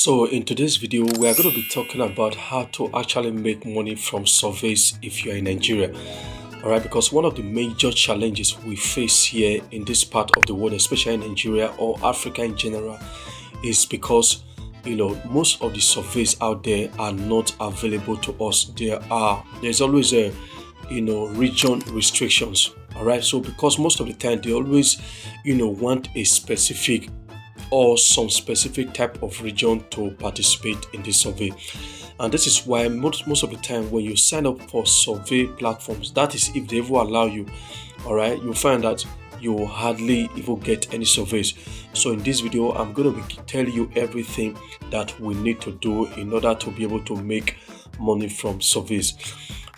So in today's video, we are going to be talking about how to actually make money from surveys if you're in Nigeria. All right, because one of the major challenges we face here in this part of the world, especially in Nigeria or Africa in general, is because most of the surveys out there are not available to us. There's always a region restrictions. All right, so because most of the time they always want a specific or some specific type of region to participate in this survey. And this is why most of the time when you sign up for survey platforms, that is if they ever allow you, all right, you'll find that you hardly even get any surveys. So in this video, I'm going to be telling you everything that we need to do in order to be able to make money from surveys.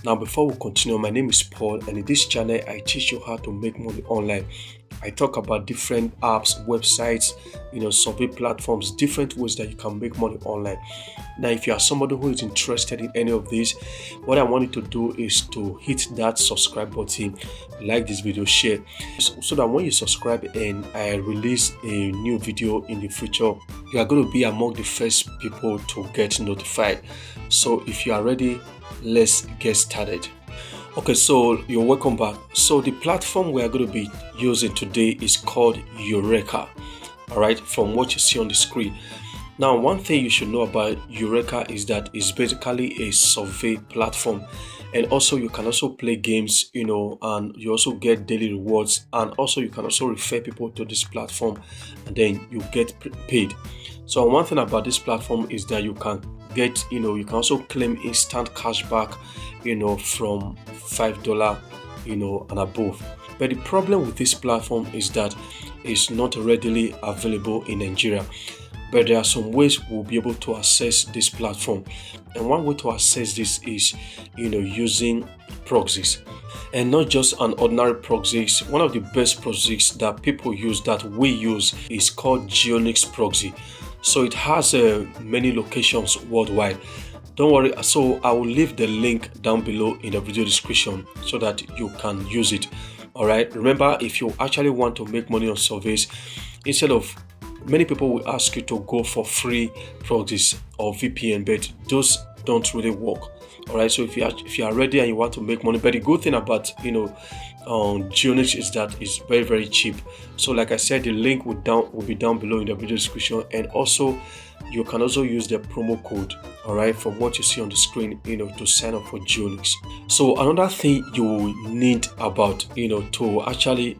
Now, before we continue, my name is Paul, and in this channel, I teach you how to make money online. I talk about different apps, websites, survey platforms, different ways that you can make money online. Now, if you are somebody who is interested in any of these, what I want you to do is to hit that subscribe button, like this video, share, so that when you subscribe and I release a new video in the future, you are going to be among the first people to get notified. So if you are ready, let's get started. Okay, so you're welcome back. So the platform we are going to be using today is called Eureka. All right, from what you see on the screen. Now, one thing you should know about Eureka is that it's basically a survey platform, and also you can also play games, and you also get daily rewards, and also you can also refer people to this platform, and then you get paid. So one thing about this platform is that you can get, you can also claim instant cashback, from $5, and above. But the problem with this platform is that it's not readily available in Nigeria. But there are some ways we'll be able to access this platform. And one way to access this is, using proxies. And not just an ordinary proxies. One of the best proxies that people use, that we use, is called Geonix proxy. So it has many locations worldwide. Don't worry, so I will leave the link down below in the video description so that you can use it. All right, remember, if you actually want to make money on surveys, instead of, many people will ask you to go for free proxies or VPN, but those don't really work. All right, so if you are ready and you want to make money, but the good thing about Geonix is that it's very, very cheap. So like I said, the link will be down below in the video description, and also you can also use the promo code, all right, from what you see on the screen, to sign up for Geonix. So another thing you need about, to actually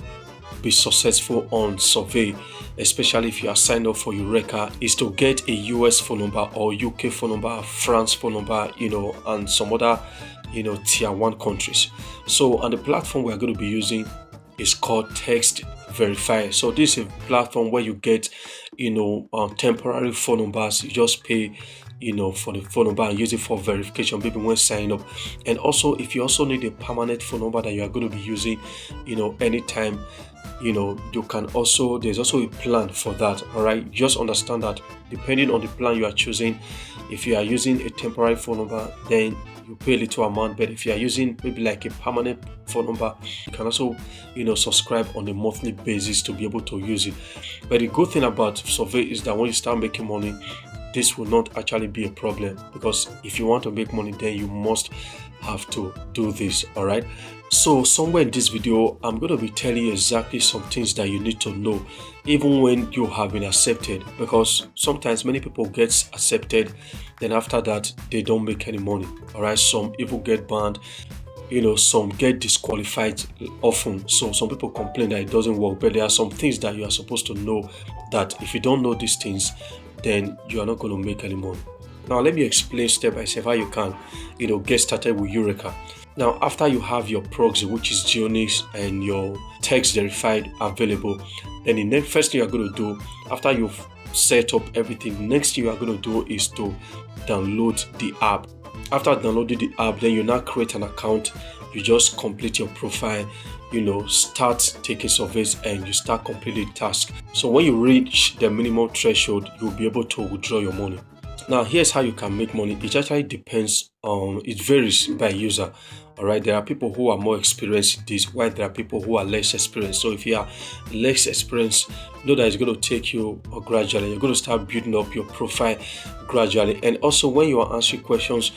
be successful on survey, especially if you are signed up for Eureka, is to get a US phone number or UK phone number, France phone number, and some other, tier 1 countries. So, and the platform we are going to be using is called Text Verify. So this is a platform where you get, temporary phone numbers. You just pay, for the phone number and use it for verification, maybe when signing up. And also, if you also need a permanent phone number that you are going to be using, anytime, you can also, there's also a plan for that. All right, just understand that depending on the plan you are choosing, if you are using a temporary phone number, then you pay a little amount. But if you are using maybe like a permanent phone number, you can also subscribe on a monthly basis to be able to use it. But the good thing about survey is that when you start making money, this will not actually be a problem, because if you want to make money, then you must have to do this. All right, so somewhere in this video, I'm going to be telling you exactly some things that you need to know even when you have been accepted, because sometimes many people get accepted, then after that they don't make any money. All right, some even get banned, some get disqualified often. So some people complain that it doesn't work, but there are some things that you are supposed to know, that if you don't know these things, then you are not going to make any money. Now, let me explain step by step how you can, get started with Eureka. Now, after you have your proxy, which is Geonix, and your text verified available, then the next first thing you are going to do, after you've set up everything, the next thing you are going to do is to download the app. After downloading the app, then you now create an account. You just complete your profile, start taking surveys, and you start completing the task. So when you reach the minimum threshold, you'll be able to withdraw your money. Now, here's how you can make money. It actually depends on, it varies by user. All right, there are people who are more experienced in this, while there are people who are less experienced. So if you are less experienced, know that it's going to take you gradually. You're going to start building up your profile gradually. And also, when you are answering questions,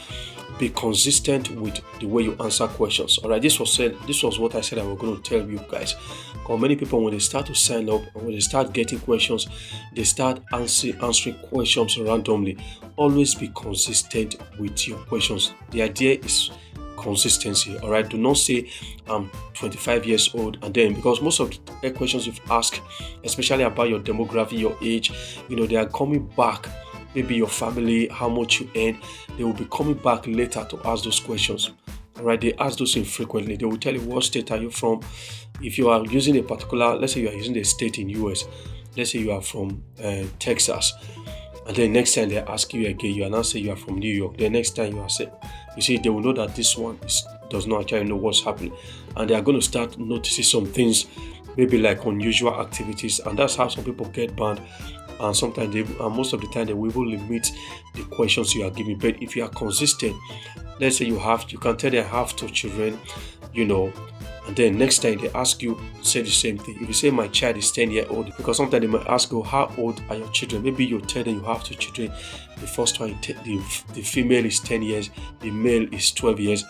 be consistent with the way you answer questions. All right, this was what I said I was going to tell you guys. Because many people, when they start to sign up and when they start getting questions, they start answering questions randomly. Always be consistent with your questions. The idea is consistency. All right, do not say I'm 25 years old and then, because most of the questions you've asked, especially about your demography, your age, they are coming back. Maybe your family, how much you earn, they will be coming back later to ask those questions. All right, they ask those infrequently. They will tell you, what state are you from? If you are using a particular, let's say you are using a state in US, let's say you are from Texas, and then next time they ask you again, you are now say you are from New York. The next time you are say, you see, they will know that this one does not actually know what's happening, and they are going to start noticing some things, maybe like unusual activities, and that's how some people get banned. And sometimes most of the time they will limit the questions you are giving. But if you are consistent, let's say you can tell them I have 2 children, and then next time they ask you, say the same thing. If you say my child is 10 years old, because sometimes they might ask you, how old are your children? Maybe you tell them you have 2 children. The first one, the female is 10 years, the male is 12 years,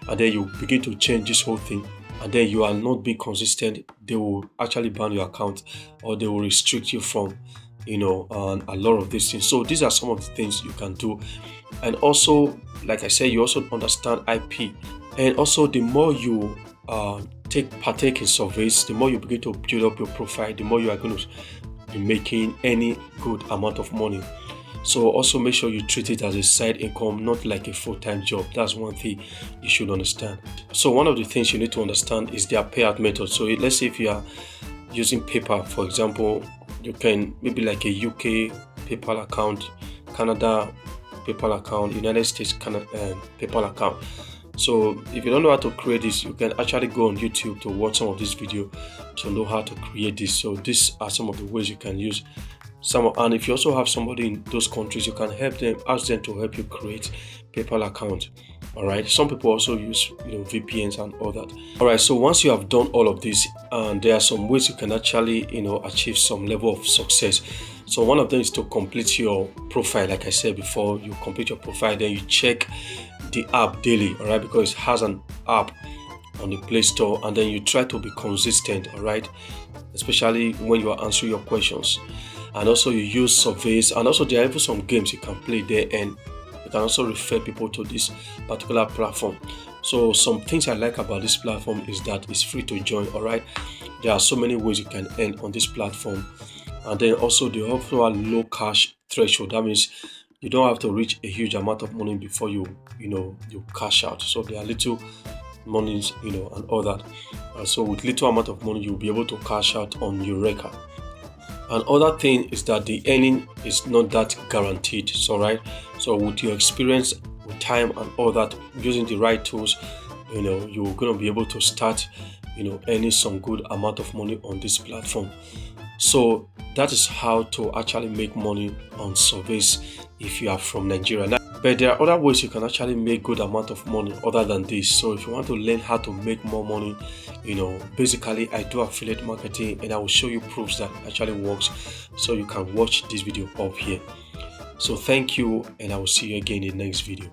and then you begin to change this whole thing. And then you are not being consistent, they will actually ban your account, or they will restrict you from and a lot of these things. So these are some of the things you can do. And also, like I said, you also understand IP. And also, the more you partake in surveys, the more you begin to build up your profile, the more you are going to be making any good amount of money. So also make sure you treat it as a side income, not like a full-time job. That's one thing you should understand. So one of the things you need to understand is their payout method. So let's say if you are using PayPal, for example, you can maybe like a UK PayPal account, Canada PayPal account, United States PayPal account. So if you don't know how to create this, you can actually go on YouTube to watch some of this video to know how to create this. So these are some of the ways you can use and if you also have somebody in those countries, you can ask them to help you create PayPal account. All right, some people also use VPNs and all that. All right, so once you have done all of this, and there are some ways you can actually achieve some level of success. So one of them is to complete your profile. Like I said before, you complete your profile, then you check the app daily. All right, because it has an app on the Play Store, and then you try to be consistent. All right, especially when you are answering your questions. And also you use surveys, and also there are even some games you can play there, and you can also refer people to this particular platform. So some things I like about this platform is that it's free to join. All right, there are so many ways you can earn on this platform, and then also they offer a low cash threshold. That means you don't have to reach a huge amount of money before you cash out. So there are little monies and all that. So with little amount of money you'll be able to cash out on your record. Another thing is that the earning is not that guaranteed. So right, so with your experience, with time and all that, using the right tools, you're going to be able to start earning some good amount of money on this platform. So that is how to actually make money on surveys if you are from Nigeria. Now, but there are other ways you can actually make good amount of money other than this. So if you want to learn how to make more money, basically I do affiliate marketing, and I will show you proofs that actually works. So you can watch this video up here. So thank you, and I will see you again in the next video.